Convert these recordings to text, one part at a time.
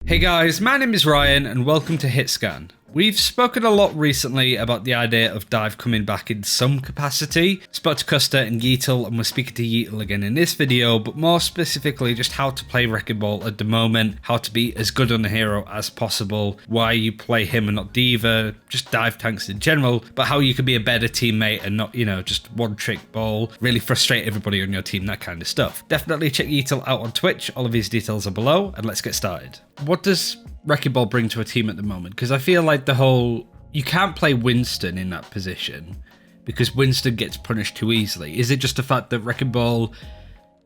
Hey guys, my name is Ryan and welcome to HitScan. We've spoken a lot recently about the idea of dive coming back in some capacity. Spoke to Custer and Yeatle, and we're speaking to Yeatle again in this video, but more specifically just how to play Wrecking Ball at the moment, how to be as good on the hero as possible, why you play him and not Deva, just dive tanks in general, but how you can be a better teammate and not, just one trick ball, really frustrate everybody on your team, that kind of stuff. Definitely check Yeatle out on Twitch, all of his details are below, and let's get started. What does Wrecking Ball bring to a team at the moment? Because I feel like you can't play Winston in that position because Winston gets punished too easily. Is it just the fact that Wrecking Ball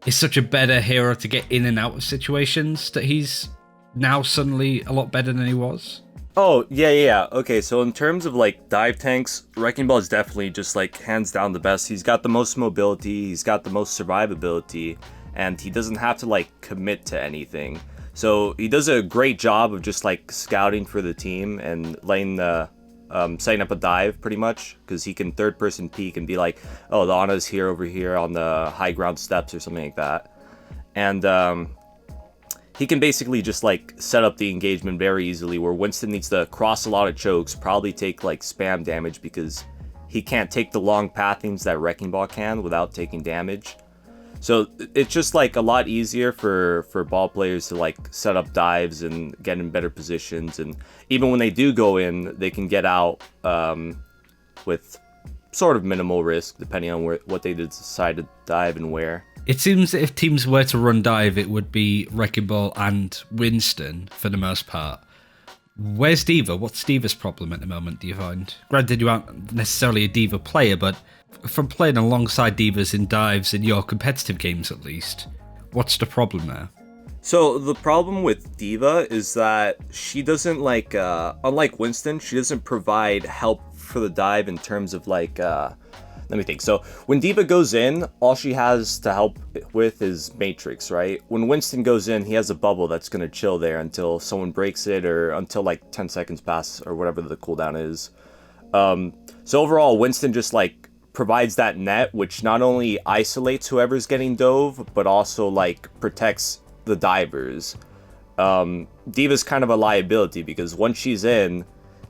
is such a better hero to get in and out of situations that he's now suddenly a lot better than he was? Oh, yeah. Okay, so in terms of dive tanks, Wrecking Ball is definitely just hands down the best. He's got the most mobility, he's got the most survivability, and he doesn't have to commit to anything. So he does a great job of just scouting for the team and letting setting up a dive pretty much, because he can third person peek and be like, oh, the Ana's over here on the high ground steps or something like that. And he can basically just set up the engagement very easily, where Winston needs to cross a lot of chokes, probably take spam damage because he can't take the long pathings that Wrecking Ball can without taking damage. So it's just a lot easier for ball players to set up dives and get in better positions, and even when they do go in, they can get out with sort of minimal risk depending on what they decide to dive and where. It seems that if teams were to run dive, it would be Wrecking Ball and Winston for the most part. Where's Deva? What's Deva's problem at the moment, do you find? Granted, you aren't necessarily a Deva player, but from playing alongside Devas in dives in your competitive games at least, what's the problem there? So the problem with Deva is that she doesn't unlike Winston, she doesn't provide help for the dive in terms of let me think. So when Deva goes in, all she has to help with is Matrix, right? When Winston goes in, he has a bubble that's going to chill there until someone breaks it, or until 10 seconds pass, or whatever the cooldown is. So overall, Winston just provides that net, which not only isolates whoever's getting dove, but also protects the divers. Deva's kind of a liability because once she's in,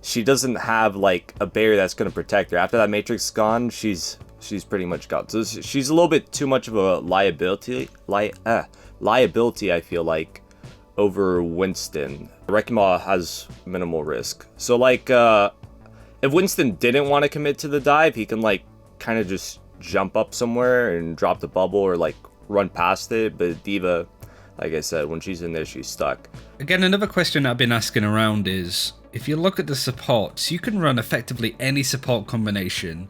she doesn't have a barrier that's going to protect her. After that Matrix is gone, she's pretty much gone. So she's a little bit too much of a liability, I feel over Winston. Wrecking Ball has minimal risk. So if Winston didn't want to commit to the dive, he can kind of just jump up somewhere and drop the bubble, or run past it. But Deva, like I said, when she's in there, she's stuck. Again, another question I've been asking around is, if you look at the supports, you can run effectively any support combination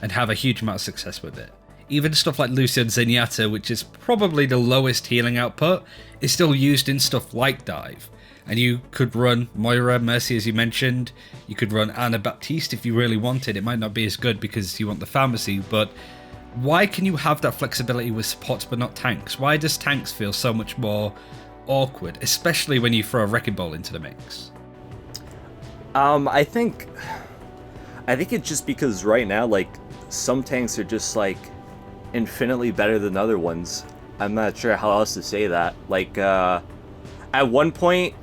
and have a huge amount of success with it. Even stuff like Lucian Zenyatta, which is probably the lowest healing output, is still used in stuff like dive. And you could run Moira, Mercy, as you mentioned. You could run Anna Baptiste if you really wanted. It might not be as good because you want the pharmacy, but why can you have that flexibility with supports but not tanks? Why does tanks feel so much more awkward, especially when you throw a Wrecking Ball into the mix? I think it's just because right now, some tanks are just infinitely better than other ones. I'm not sure how else to say that. At one point.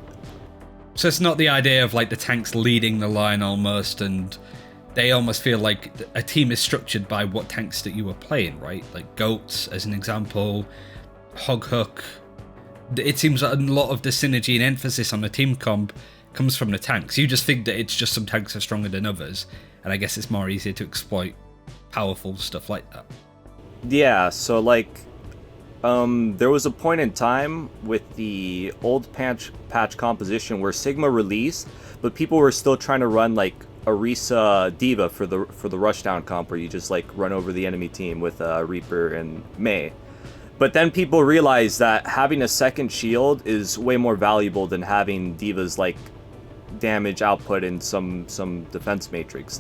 So it's not the idea of the tanks leading the line almost, and they almost feel like a team is structured by what tanks that you were playing, right? Goats, as an example, Hog Hook. It seems that a lot of the synergy and emphasis on the team comp comes from the tanks. You just think that it's just some tanks are stronger than others, and I guess it's more easier to exploit powerful stuff like that. Yeah, so there was a point in time with the old patch composition where Sigma released, but people were still trying to run Arisa Deva for the rushdown comp, where you just run over the enemy team with Reaper and Mei. But then people realized that having a second shield is way more valuable than having Deva's damage output in some defense matrix.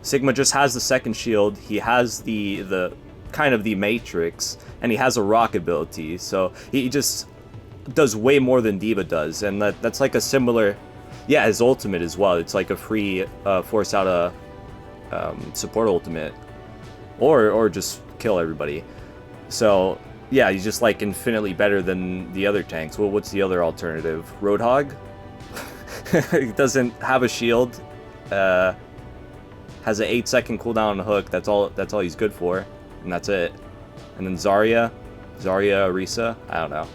Sigma just has the second shield, he has the kind of the matrix, and he has a rock ability, so he just does way more than Deva does, and that's a similar, his ultimate as well. It's a free force out a support ultimate, or just kill everybody. So Yeah, he's just like infinitely better than the other tanks. Well, what's the other alternative? Roadhog? He doesn't have a shield. Has an 8-second cooldown on the hook. That's all he's good for, and that's it. And then Zarya, Arisa. I don't know.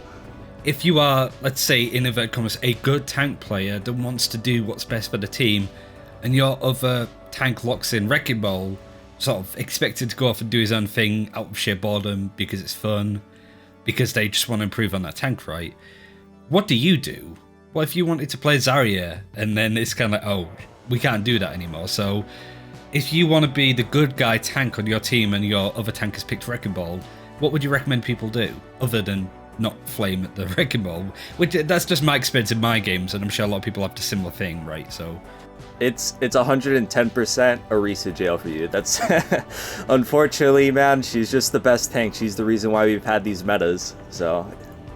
If you are, let's say, in inverted commas, a good tank player that wants to do what's best for the team, and your other tank locks in Wrecking Ball, sort of expected to go off and do his own thing out of sheer boredom because it's fun, because they just want to improve on that tank, right? What do you do? What if you wanted to play Zarya, and then it's kind of like, oh, we can't do that anymore. So if you want to be the good guy tank on your team and your other tank has picked Wrecking Ball, what would you recommend people do other than not flame at the Wrecking Ball? Which, that's just my experience in my games, and I'm sure a lot of people have the similar thing, right? So it's 110% Arisa jail for you. That's unfortunately, man, she's just the best tank. She's the reason why we've had these metas. So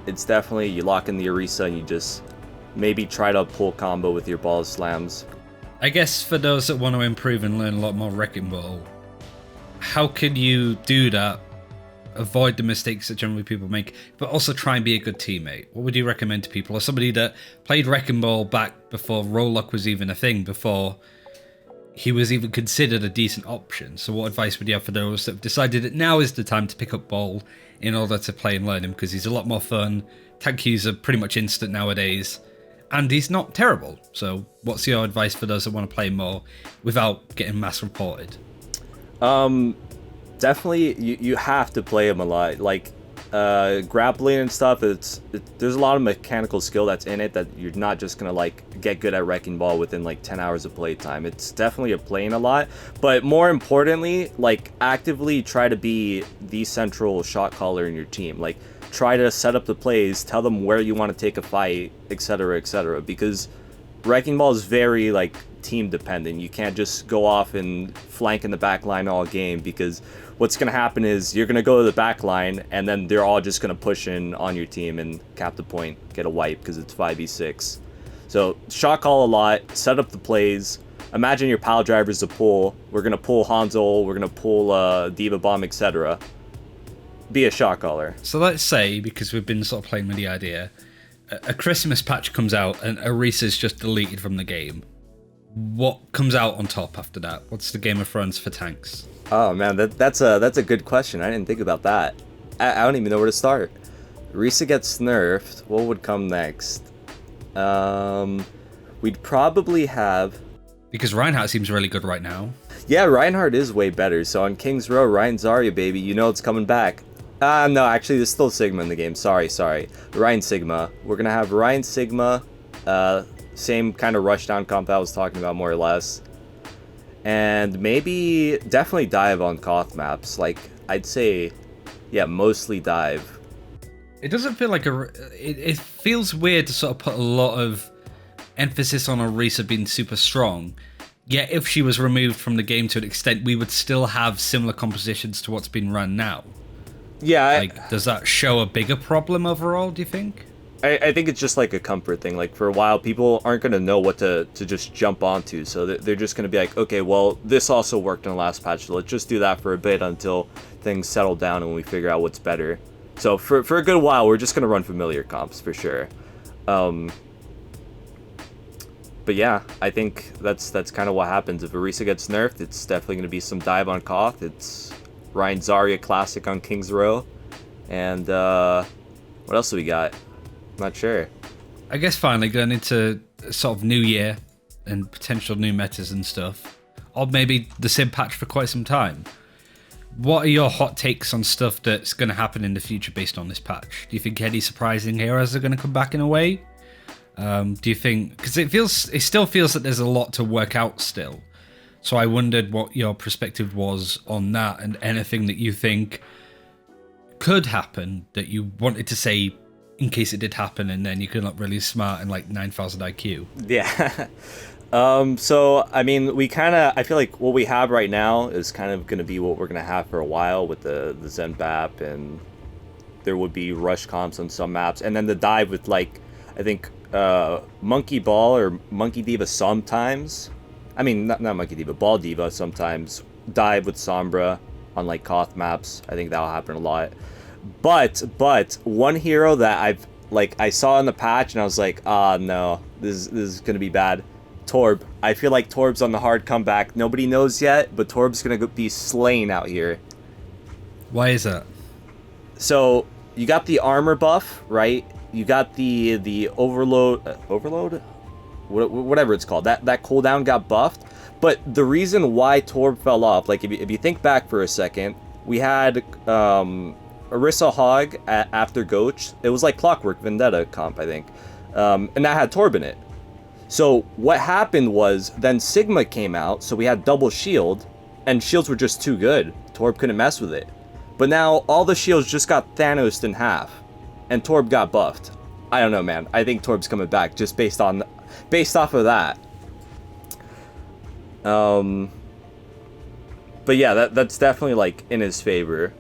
it's definitely, you lock in the Arisa and you just maybe try to pull combo with your ball slams. I guess for those that want to improve and learn a lot more Wrecking Ball, how can you do that? Avoid the mistakes that generally people make, but also try and be a good teammate. What would you recommend to people, or somebody that played Wrecking Ball back before Roll-Lock was even a thing, before he was even considered a decent option? So what advice would you have for those that have decided that now is the time to pick up Ball in order to play and learn him, because he's a lot more fun, tank queues are pretty much instant nowadays, and he's not terrible. So what's your advice for those that want to play more without getting mass reported? Definitely, you have to play him a lot. Like grappling and stuff, there's a lot of mechanical skill that's in it that you're not just gonna like get good at Wrecking Ball within like 10 hours of playtime. It's definitely a playing a lot, but more importantly, like actively try to be the central shot caller in your team. Like try to set up the plays, tell them where you want to take a fight, etc., because Wrecking Ball is very like team dependent. You can't just go off and flank in the back line all game, because what's going to happen is you're going to go to the back line and then they're all just going to push in on your team and cap the point, get a wipe because it's 5v6. So shot call a lot, set up the plays. Imagine your pile drivers to pull. We're going to pull Hanzo, we're going to pull Deva bomb, etc. Be a shot caller. So let's say, because we've been sort of playing with the idea, a Christmas patch comes out and Arisa's just deleted from the game. What comes out on top after that? What's the Game of Thrones for tanks? Oh man, that's a good question. I didn't think about that. I don't even know where to start. Arisa gets nerfed. What would come next? We'd probably have... Because Reinhardt seems really good right now. Yeah, Reinhardt is way better. So on King's Row, Ryan Zarya, baby, you know it's coming back. No, actually, there's still Sigma in the game. Sorry. Ryan Sigma. We're going to have Ryan Sigma, same kind of rushdown comp I was talking about, more or less. And maybe, definitely dive on Koth maps. Like, I'd say, yeah, mostly dive. It doesn't feel like it feels weird to sort of put a lot of emphasis on Arisa being super strong. Yet if she was removed from the game to an extent, we would still have similar compositions to what's been run now. Yeah. Does that show a bigger problem overall, do you think? I think it's just like a comfort thing. Like for a while, people aren't going to know what to just jump onto. So they're just going to be like, okay, well, this also worked in the last patch. So let's just do that for a bit until things settle down and we figure out what's better. So for a good while, we're just going to run familiar comps for sure. But yeah, I think that's kind of what happens. If Arisa gets nerfed, it's definitely going to be some dive on Koth. It's Ryan Zarya classic on King's Row. And what else do we got? Not sure. I guess finally going into sort of new year and potential new metas and stuff, or maybe the same patch for quite some time. What are your hot takes on stuff that's going to happen in the future based on this patch? Do you think any surprising heroes are going to come back in a way? Do you think, because it still feels that there's a lot to work out still. So I wondered what your perspective was on that, and anything that you think could happen that you wanted to say in case it did happen, and then you could look really smart and like 9,000 IQ. Yeah. So, I mean, I feel like what we have right now is kind of going to be what we're going to have for a while with the Zen BAP, and there would be rush comps on some maps, and then the dive with like, I think, Monkey Ball or Monkey Diva sometimes. I mean, not Monkey Diva, Ball Diva sometimes. Dive with Sombra on like Koth maps. I think that'll happen a lot. But one hero that I saw in the patch and I was like, ah, no, this is gonna be bad. Torb. I feel like Torb's on the hard comeback. Nobody knows yet, but Torb's gonna be slain out here. Why is that? So you got the armor buff, right? You got the overload, whatever it's called. That cooldown got buffed. But the reason why Torb fell off, like if you think back for a second, we had Arisa Hog after Goach. It was like Clockwork Vendetta comp, I think, and that had Torb in it. So what happened was then Sigma came out, so we had double shield, and shields were just too good. Torb couldn't mess with it. But now all the shields just got Thanos in half, and Torb got buffed. I don't know, man. I think Torb's coming back just based off of that. But yeah, that's definitely like in his favor.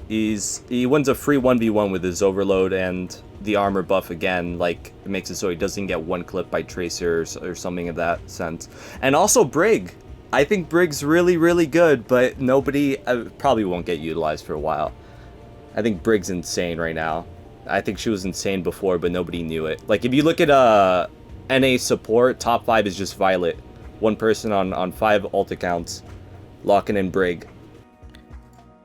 He wins a free 1v1 with his overload and the armor buff again. Like it makes it so he doesn't get one clip by Tracer or something of that sense. And also Brig. I think Brig's really, really good, but nobody probably won't get utilized for a while. I think Brig's insane right now. I think she was insane before, but nobody knew it. Like, if you look at NA support, top 5 is just Violet. One person on 5 ult accounts, locking in Brig.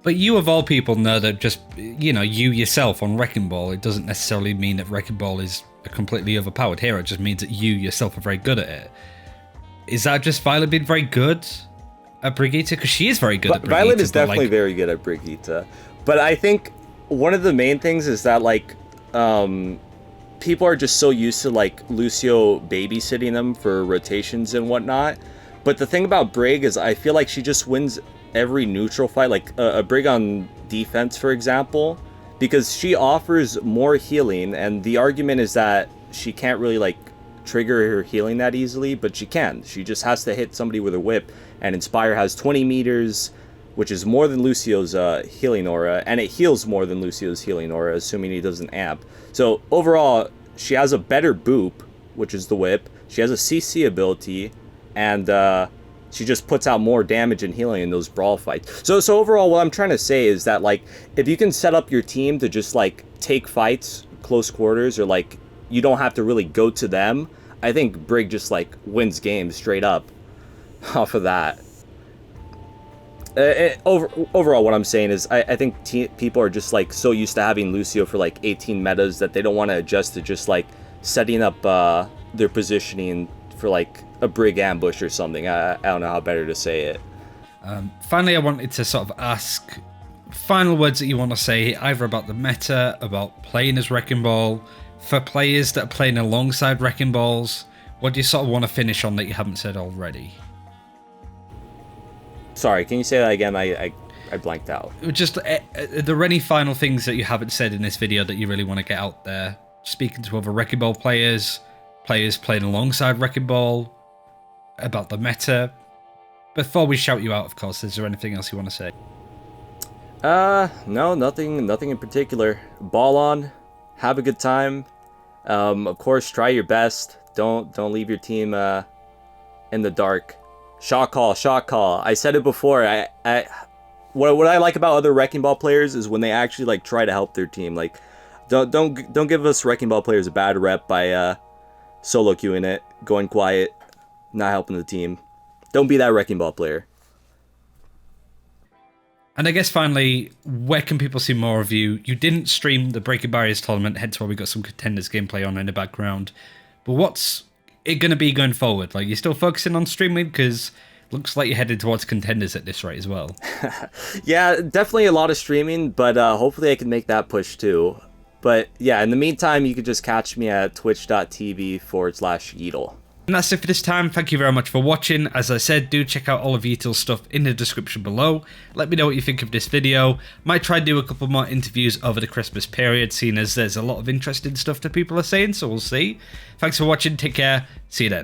But you of all people know that just, you know, you yourself on Wrecking Ball, it doesn't necessarily mean that Wrecking Ball is a completely overpowered hero. It just means that you yourself are very good at it. Is that just Violet being very good at Brigitte? Because she is very good at Brigitte. Violet is definitely very good at Brigitte. But I think one of the main things is that, like, people are just so used to, like, Lucio babysitting them for rotations and whatnot. But the thing about Brig is I feel like she just wins every neutral fight. Like, a Brig on defense, for example, because she offers more healing. And the argument is that she can't really, like, trigger her healing that easily, but she can. She just has to hit somebody with her whip, and Inspire has 20 meters, which is more than Lucio's healing aura, and it heals more than Lucio's healing aura, assuming he doesn't amp. So overall, she has a better boop, which is the whip. She has a CC ability, and she just puts out more damage and healing in those brawl fights. So overall, what I'm trying to say is that, like, if you can set up your team to just, like, take fights close quarters, or, like, you don't have to really go to them, I think Brig just, like, wins games straight up off of that. Overall, what I'm saying is I think people are just, like, so used to having Lucio for, like, 18 metas that they don't want to adjust to just, like, setting up their positioning for, like, a Brig ambush or something. I don't know how better to say it. Finally, I wanted to sort of ask final words that you want to say, either about the meta, about playing as Wrecking Ball, for players that are playing alongside Wrecking Balls. What do you sort of want to finish on that you haven't said already? Sorry, can you say that again? I blanked out. Just, are there any final things that you haven't said in this video that you really want to get out there? Speaking to other Wrecking Ball players playing alongside Wrecking Ball, about the meta. Before we shout you out, of course, is there anything else you want to say? No, nothing in particular. Ball on, have a good time. Of course, try your best. Don't leave your team in the dark. Shot call. I said it before. What I like about other Wrecking Ball players is when they actually, like, try to help their team. Like, don't give us Wrecking Ball players a bad rep by solo queuing it, going quiet, not helping the team. Don't be that Wrecking Ball player. And I guess finally, where can people see more of you? You didn't stream the Breaking Barriers tournament, hence why we got some Contenders gameplay on in the background. But what's it going to be going forward? Like, you're still focusing on streaming? Because looks like you're headed towards Contenders at this rate as well. Yeah, definitely a lot of streaming, but hopefully I can make that push too. But yeah, in the meantime, you can just catch me at twitch.tv/Yeatle. And that's it for this time. Thank you very much for watching. As I said, do check out all of Yeatle's stuff in the description below. Let me know what you think of this video. Might try to do a couple more interviews over the Christmas period, seeing as there's a lot of interesting stuff that people are saying, so we'll see. Thanks for watching. Take care. See you then.